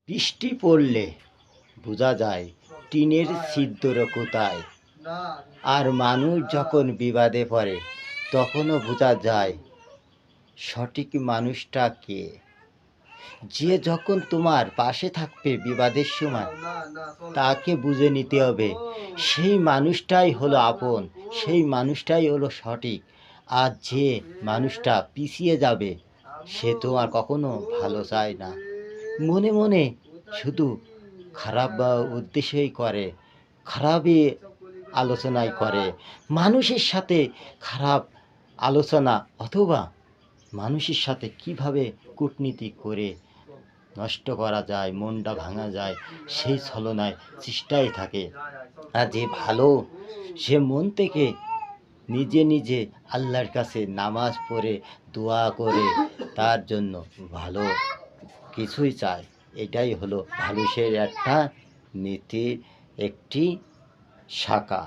বৃষ্টি পড়লে বোঝা যায় টিনের ছিদ্র কোথায়। আর মানুষ যখন বিবাদে পড়ে তখনও বোঝা যায় সঠিক মানুষটা কে। যে যখন তোমার পাশে থাকবে বিবাদের সময় তাকে বুঝে নিতে হবে, সেই মানুষটাই হলো আপন, সেই মানুষটাই হলো সঠিক। আর যে মানুষটা পিছিয়ে যাবে সে তোমার কখনো ভালো চায় না, মনে মনে শুধু খারাপ উদ্দেশ্যই করে, খারাপই আলোচনাই করে। মানুষের সাথে খারাপ আলোচনা অথবা মানুষের সাথে কিভাবে কূটনীতি করে নষ্ট করা যায়, মনটা ভাঙা যায়, সেই ছলনায় চেষ্টাই থাকে। আর যে ভালো, সে মন থেকে নিজে নিজে আল্লাহর কাছে নামাজ পড়ে দোয়া করে তার জন্য ভালো কিছুই চায়। এটাই হলো মানুষের একটা নীতির একটি শাখা।